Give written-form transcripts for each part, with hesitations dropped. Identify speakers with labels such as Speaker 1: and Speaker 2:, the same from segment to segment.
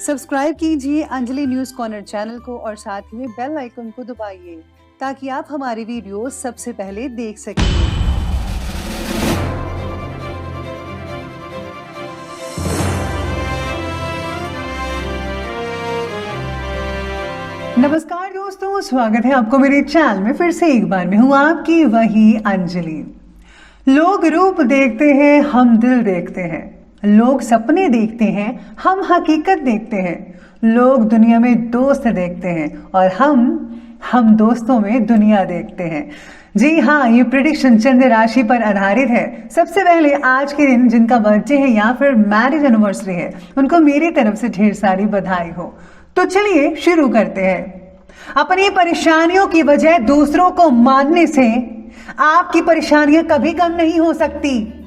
Speaker 1: Subscribe कीजिए Anjali news corner channel को और साथ ही में बेल आइकन को दबाइए ताकि आप हमारी वीडियो सबसे पहले देख सकें। नमस्कार दोस्तों, स्वागत है आपको मेरे चैनल में। फिर से एक बार मैं हूँ आपकी वही अंजलि। लोग रूप देखते हैं, हम दिल देखते हैं। लोग सपने देखते हैं, हम हकीकत देखते हैं। लोग दुनिया में दोस्त देखते हैं और हम दोस्तों में दुनिया देखते हैं। जी हाँ, ये प्रिडिक्शन चंद्र राशि पर आधारित है। सबसे पहले आज के दिन जिनका बर्थडे है या फिर मैरिज एनिवर्सरी है, उनको मेरी तरफ से ढेर सारी बधाई हो। तो चलिए शुरू करते हैं। अपनी परेशानियों की वजह दूसरों को मानने से आपकी परेशानियां कभी कम नहीं हो सकती।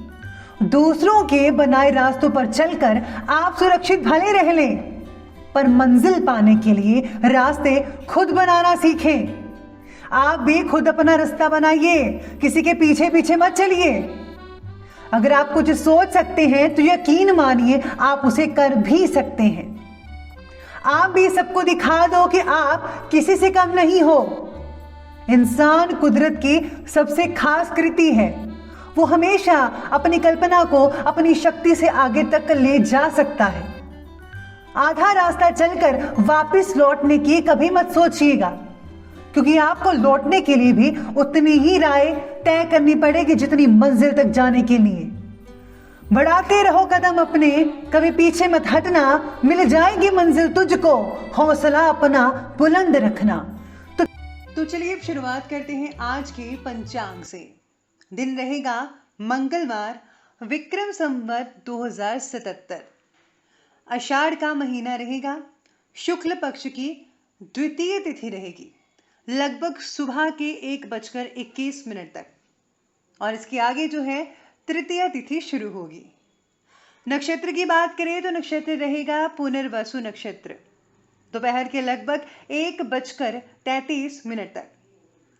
Speaker 1: दूसरों के बनाए रास्तों पर चलकर आप सुरक्षित भले रह लें, पर मंजिल पाने के लिए रास्ते खुद बनाना सीखें। आप भी खुद अपना रास्ता बनाइए, किसी के पीछे पीछे मत चलिए। अगर आप कुछ सोच सकते हैं तो यकीन मानिए आप उसे कर भी सकते हैं। आप भी सबको दिखा दो कि आप किसी से कम नहीं हो। इंसान कुदरत की सबसे खास कृति है। वो हमेशा अपनी कल्पना को अपनी शक्ति से आगे तक ले जा सकता है। आधा रास्ता चलकर वापस लौटने की कभी मत सोचिएगा, क्योंकि आपको लौटने के लिए भी उतनी ही राह तय करनी पड़ेगी जितनी मंजिल तक जाने के लिए। बढ़ाते रहो कदम अपने, कभी पीछे मत हटना, मिल जाएगी मंजिल तुझको, हौसला अपना बुलंद रखना। तो चलिए अब शुरुआत करते हैं आज के पंचांग से। दिन रहेगा मंगलवार, विक्रम संवत 2077। आषाढ़ का महीना रहेगा, शुक्ल पक्ष की द्वितीय तिथि रहेगी, लगभग सुबह के 1:21 तक, और इसके आगे जो है तृतीय तिथि शुरू होगी। नक्षत्र की बात करें तो नक्षत्र रहेगा पुनर्वसु नक्षत्र, दोपहर के लगभग 1:33 तक,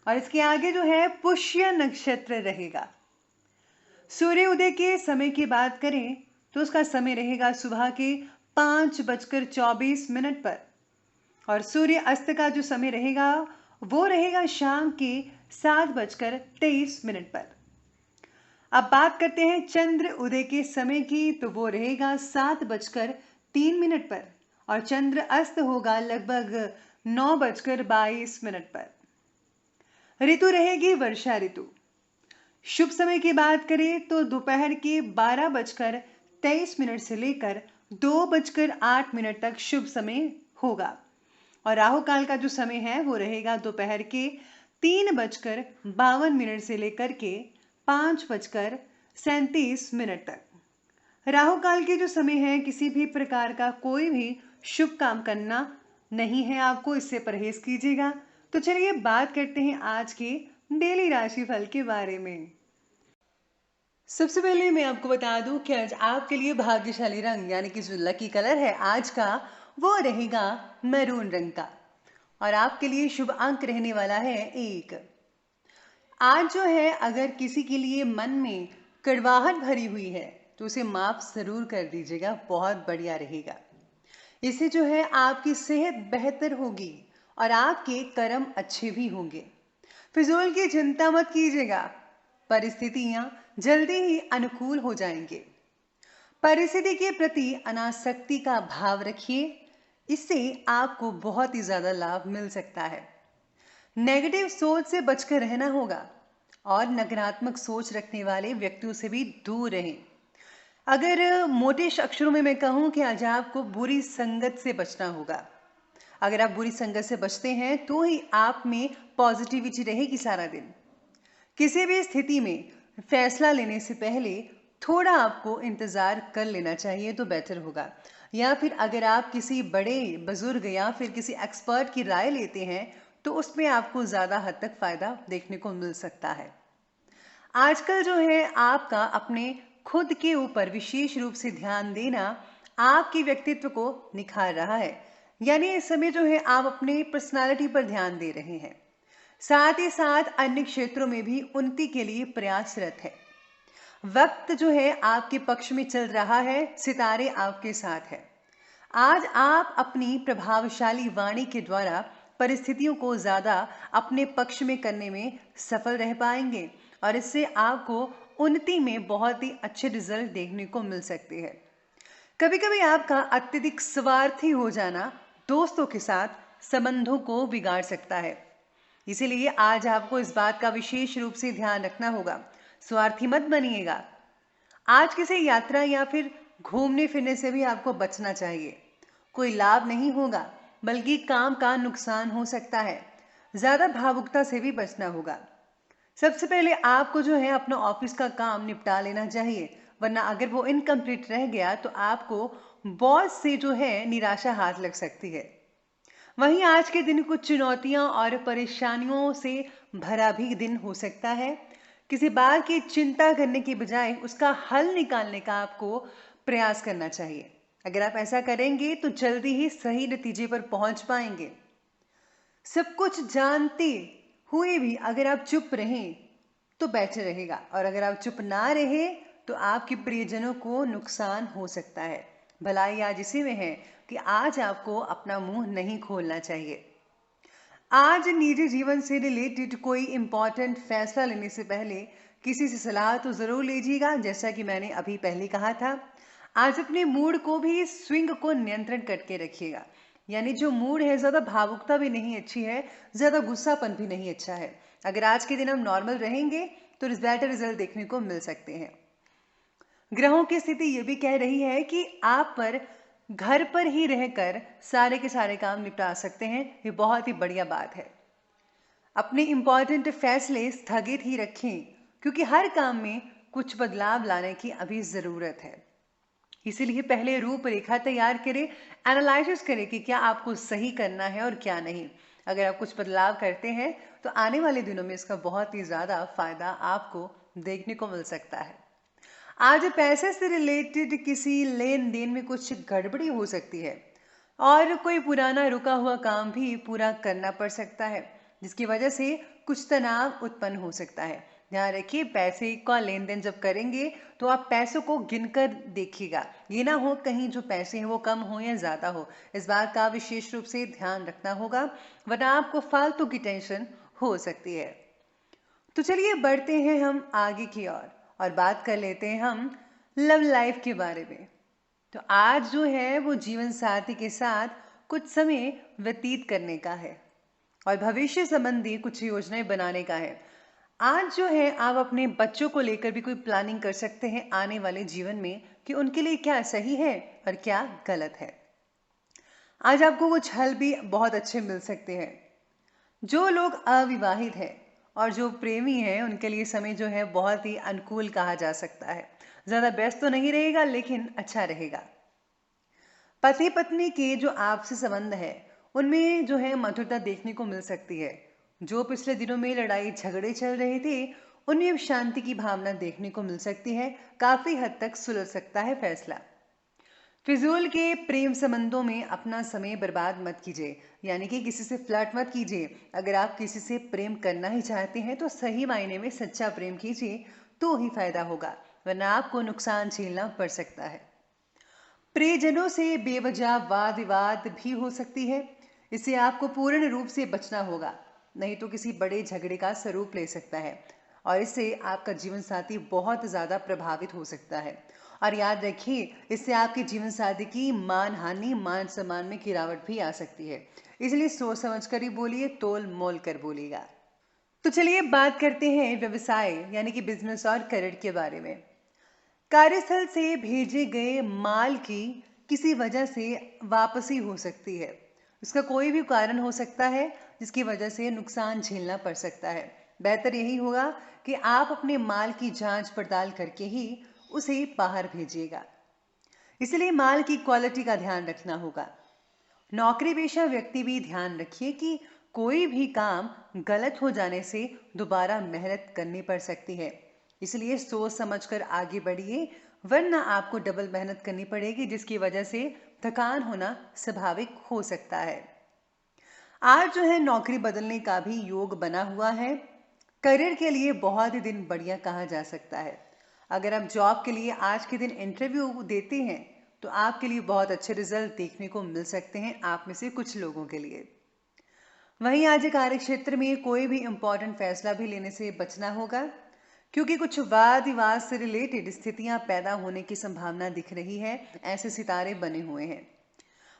Speaker 1: और इसके आगे जो है पुष्य नक्षत्र रहेगा। सूर्य उदय के समय की बात करें तो उसका समय रहेगा सुबह के 5:24 पर, और सूर्य अस्त का जो समय रहेगा वो रहेगा शाम के 7:23 पर। अब बात करते हैं चंद्र उदय के समय की, तो वो रहेगा 7:03 पर, और चंद्र अस्त होगा लगभग 9:22 पर। ऋतु रहेगी वर्षा ऋतु। शुभ समय की बात करें तो दोपहर के 12:23 से लेकर 2:08 तक शुभ समय होगा, और राहु काल का जो समय है वो रहेगा दोपहर के 3:52 से लेकर के 5:37 तक। राहु काल के जो समय है, किसी भी प्रकार का कोई भी शुभ काम करना नहीं है आपको, इससे परहेज कीजिएगा। तो चलिए बात करते हैं आज के डेली राशिफल के बारे में। सबसे पहले मैं आपको बता दूं कि आज आपके लिए भाग्यशाली रंग यानी कि जो लकी कलर है आज का, वो रहेगा मैरून रंग का, और आपके लिए शुभ अंक रहने वाला है 1। आज जो है अगर किसी के लिए मन में कड़वाहट भरी हुई है तो उसे माफ जरूर कर दीजिएगा, बहुत बढ़िया रहेगा। इससे जो है आपकी सेहत बेहतर होगी और आपके कर्म अच्छे भी होंगे। फिजूल की चिंता मत कीजिएगा, परिस्थितियां जल्दी ही अनुकूल हो जाएंगे। परिस्थिति के प्रति अनासक्ति का भाव रखिए, इससे आपको बहुत ही ज्यादा लाभ मिल सकता है। नेगेटिव सोच से बचकर रहना होगा और नकारात्मक सोच रखने वाले व्यक्तियों से भी दूर रहें। अगर मोटे अक्षरों में मैं कहूं कि आज आपको बुरी संगत से बचना होगा। अगर आप बुरी संगत से बचते हैं तो ही आप में पॉजिटिविटी रहेगी सारा दिन। किसी भी स्थिति में फैसला लेने से पहले थोड़ा आपको इंतजार कर लेना चाहिए तो बेहतर होगा, या फिर अगर आप किसी बड़े बुजुर्ग या फिर किसी एक्सपर्ट की राय लेते हैं तो उसमें आपको ज्यादा हद तक फायदा देखने को मिल सकता है। आजकल जो है आपका अपने खुद के ऊपर विशेष रूप से ध्यान देना आपके व्यक्तित्व को निखार रहा है, यानी इस समय जो है आप अपने पर्सनालिटी पर ध्यान दे रहे हैं। साथ ही साथ अन्य क्षेत्रों में भी उन्नति के लिए प्रयासरत है। वक्त जो है आपके पक्ष में चल रहा है, सितारे आपके साथ है। आज आप अपनी प्रभावशाली वाणी के द्वारा परिस्थितियों को ज्यादा अपने पक्ष में करने में सफल रह पाएंगे और इससे आपको उन्नति में बहुत ही अच्छे रिजल्ट देखने को मिल सकते हैं। कभी कभी आपका अत्यधिक स्वार्थी हो जाना दोस्तों के साथ संबंधों को बिगाड़ सकता है। इसीलिए आज आपको इस बात का विशेष रूप से ध्यान रखना होगा। स्वार्थी मत बनिएगा। आज किसी यात्रा या फिर घूमने फिरने से भी आपको बचना चाहिए। कोई लाभ नहीं होगा बल्कि काम का नुकसान हो सकता है। ज्यादा भावुकता से भी बचना होगा। सबसे पहले आपको जो है अपना ऑफिस का काम निपटा लेना चाहिए, वरना अगर वो इनकम्प्लीट रह गया तो आपको बॉस से जो है निराशा हाथ लग सकती है। वहीं आज के दिन कुछ चुनौतियां और परेशानियों से भरा भी दिन हो सकता है। किसी बात की चिंता करने की बजाय उसका हल निकालने का आपको प्रयास करना चाहिए। अगर आप ऐसा करेंगे तो जल्दी ही सही नतीजे पर पहुंच पाएंगे। सब कुछ जानते हुए भी अगर आप चुप रहें तो बेटर रहेगा, और अगर आप चुप ना रहे तो आपके प्रियजनों को नुकसान हो सकता है। भलाई आज इसी में है कि आज आपको अपना मुंह नहीं खोलना चाहिए। आज निजी जीवन से रिलेटेड कोई इंपॉर्टेंट फैसला लेने से पहले किसी से सलाह तो जरूर लीजिएगा, जैसा कि मैंने अभी पहले कहा था। आज अपने मूड को भी, स्विंग को नियंत्रण करके रखिएगा। यानी जो मूड है, ज्यादा भावुकता भी नहीं अच्छी है, ज्यादा गुस्सापन भी नहीं अच्छा है। अगर आज के दिन हम नॉर्मल रहेंगे तो बेटर रिजल्ट देखने को मिल सकते हैं। ग्रहों की स्थिति ये भी कह रही है कि आप पर घर पर ही रहकर सारे के सारे काम निपटा सकते हैं। ये बहुत ही बढ़िया बात है। अपने इंपॉर्टेंट फैसले स्थगित ही रखें, क्योंकि हर काम में कुछ बदलाव लाने की अभी जरूरत है। इसीलिए पहले रूपरेखा तैयार करें, एनालिसिस करें कि क्या आपको सही करना है और क्या नहीं। अगर आप कुछ बदलाव करते हैं तो आने वाले दिनों में इसका बहुत ही ज्यादा फायदा आपको देखने को मिल सकता है। आज पैसे से रिलेटेड किसी लेन देन में कुछ गड़बड़ी हो सकती है और कोई पुराना रुका हुआ काम भी पूरा करना पड़ सकता है, जिसकी वजह से कुछ तनाव उत्पन्न हो सकता है। ध्यान रखिए, पैसे का लेन देन जब करेंगे तो आप पैसों को गिनकर देखिएगा। ये ना हो कहीं जो पैसे हैं वो कम हो या ज्यादा हो। इस बात का विशेष रूप से ध्यान रखना होगा, वरना आपको फालतू की टेंशन हो सकती है। तो चलिए बढ़ते हैं हम आगे की ओर और बात कर लेते हैं हम लव लाइफ के बारे में। तो आज जो है वो जीवन साथी के साथ कुछ समय व्यतीत करने का है और भविष्य संबंधी कुछ योजनाएं बनाने का है। आज जो है आप अपने बच्चों को लेकर भी कोई प्लानिंग कर सकते हैं आने वाले जीवन में, कि उनके लिए क्या सही है और क्या गलत है। आज आपको कुछ हल भी बहुत अच्छे मिल सकते हैं। जो लोग अविवाहित हैं और जो प्रेमी हैं उनके लिए समय जो है बहुत ही अनुकूल कहा जा सकता है। ज्यादा व्यस्त तो नहीं रहेगा लेकिन अच्छा रहेगा। पति पत्नी के जो आपसी संबंध है उनमें जो है मधुरता देखने को मिल सकती है। जो पिछले दिनों में लड़ाई झगड़े चल रहे थे उनमें अब शांति की भावना देखने को मिल सकती है। काफी हद तक सुलझ सकता है फैसला। फिजूल के प्रेम संबंधों में अपना समय बर्बाद मत कीजिए, यानी कि किसी से फ्लर्ट मत कीजिए। अगर आप किसी से प्रेम करना ही चाहते हैं तो सही मायने में सच्चा प्रेम कीजिए, तो ही फायदा होगा, वरना आपको नुकसान झेलना पड़ सकता है। प्रियजनों से बेवजह वाद विवाद भी हो सकती है। इससे आपको पूर्ण रूप से बचना होगा, नहीं तो किसी बड़े झगड़े का स्वरूप ले सकता है और इससे आपका जीवन साथी बहुत ज्यादा प्रभावित हो सकता है। और याद रखिए, इससे आपके जीवन साथी की मान हानि, मान सम्मान में गिरावट भी आ सकती है। इसलिए सोच समझ कर ही बोलिए, तोल मोल कर बोलिएगा। तो चलिए बात करते हैं व्यवसाय यानी कि बिजनेस और करियर के बारे में। कार्यस्थल से भेजे गए माल की किसी वजह से वापसी हो सकती है। इसका कोई भी कारण हो सकता है जिसकी वजह से नुकसान झेलना पड़ सकता है। बेहतर यही होगा कि आप अपने माल की जांच पड़ताल करके ही उसे बाहर भेजिएगा। इसलिए माल की क्वालिटी का ध्यान रखना होगा। नौकरी पेशा व्यक्ति भी ध्यान रखिए कि कोई भी काम गलत हो जाने से दोबारा मेहनत करनी पड़ सकती है। इसलिए सोच समझकर आगे बढ़िए, वरना आपको डबल मेहनत करनी पड़ेगी, जिसकी वजह से थकान होना स्वाभाविक हो सकता है। आज जो है नौकरी बदलने का भी योग बना हुआ है। करियर के लिए बहुत ही दिन बढ़िया कहा जा सकता है। अगर आप जॉब के लिए आज के दिन इंटरव्यू देते हैं तो आपके लिए बहुत अच्छे रिजल्ट देखने को मिल सकते हैं, आप में से कुछ लोगों के लिए। वहीं आज कार्य क्षेत्र में कोई भी इंपॉर्टेंट फैसला भी लेने से बचना होगा, क्योंकि कुछ वाद विवाद से रिलेटेड स्थितियां पैदा होने की संभावना दिख रही है। ऐसे सितारे बने हुए हैं।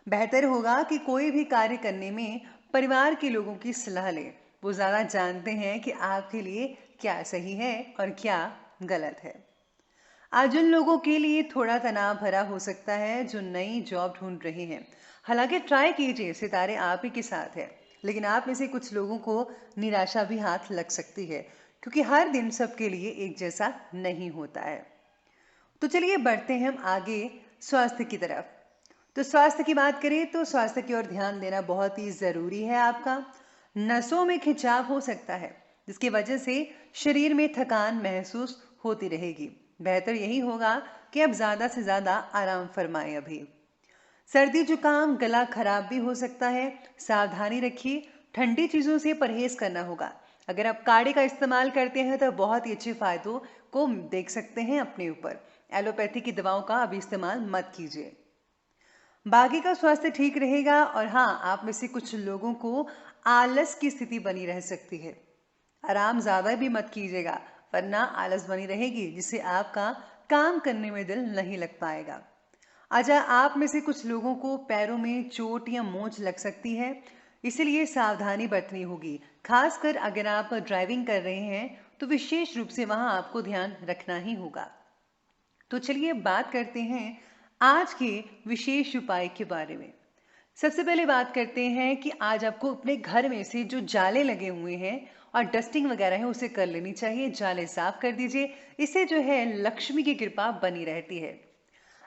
Speaker 1: बेहतर होगा कि कोई भी कार्य करने में परिवार के लोगों की सलाह लें। वो ज़्यादा जानते हैं कि आपके लिए क्या सही है और क्या गलत है। आज उन लोगों के लिए थोड़ा तनाव भरा हो सकता है जो नई जॉब ढूंढ रहे हैं। हालांकि ट्राई कीजिए, सितारे आप ही के साथ है। लेकिन आप में से कुछ लोगों को निराशा भी हाथ लग सकती है, क्योंकि हर दिन सबके लिए एक जैसा नहीं होता है। तो चलिए बढ़ते हैं हम आगे स्वास्थ्य की तरफ। तो स्वास्थ्य की बात करें तो स्वास्थ्य की ओर ध्यान देना बहुत ही ज़रूरी है आपका। नसों में खिंचाव हो सकता है, जिसकी वजह से शरीर में थकान महसूस होती रहेगी। बेहतर यही होगा कि आप ज़्यादा से ज़्यादा आराम फरमाएं। अभी सर्दी जुकाम गला खराब भी हो सकता है, सावधानी रखिए। ठंडी चीज़ों से परहेज करना होगा। अगर आप काढ़े का इस्तेमाल करते हैं तो बहुत ही अच्छे फायदों को देख सकते हैं अपने ऊपर। एलोपैथी की दवाओं का अभी इस्तेमाल मत कीजिए। बाकी का स्वास्थ्य ठीक रहेगा। और हाँ, आप में से कुछ लोगों को आलस की स्थिति बनी रह सकती है। आराम ज़्यादा भी मत कीजिएगा, वरना आलस बनी रहेगी, जिससे आपका काम करने में दिल नहीं लग पाएगा। अच्छा, आप में से कुछ लोगों को पैरों में चोट या मोच लग सकती है, इसलिए सावधानी बरतनी होगी। खासकर अगर आप ड्राइविंग कर रहे हैं तो विशेष रूप से वहां आपको ध्यान रखना ही होगा। तो चलिए बात करते हैं आज के विशेष उपाय के बारे में। सबसे पहले बात करते हैं कि आज आपको अपने घर में से जो जाले लगे हुए हैं और डस्टिंग वगैरह है उसे कर लेनी चाहिए। जाले साफ कर दीजिए, इससे जो है लक्ष्मी की कृपा बनी रहती है।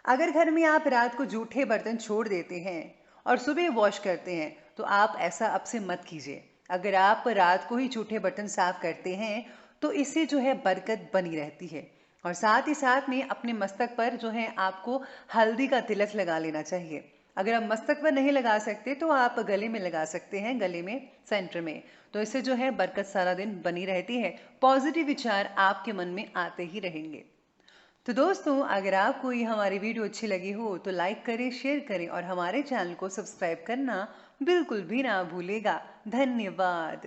Speaker 1: अगर घर में आप रात को जूठे बर्तन छोड़ देते हैं और सुबह वॉश करते हैं तो आप ऐसा अब से मत कीजिए। अगर आप रात को ही जूठे बर्तन साफ करते हैं तो इससे जो है बरकत बनी रहती है। और साथ ही साथ में अपने मस्तक पर जो है आपको हल्दी का तिलक लगा लेना चाहिए। अगर आप मस्तक पर नहीं लगा सकते तो आप गले में लगा सकते हैं, गले में सेंटर में। तो इससे जो है बरकत सारा दिन बनी रहती है। पॉजिटिव विचार आपके मन में आते ही रहेंगे। तो दोस्तों, अगर आपको ये हमारी वीडियो अच्छी लगी हो तो लाइक करें, शेयर करें और हमारे चैनल को सब्सक्राइब करना बिल्कुल भी ना भूलेगा। धन्यवाद।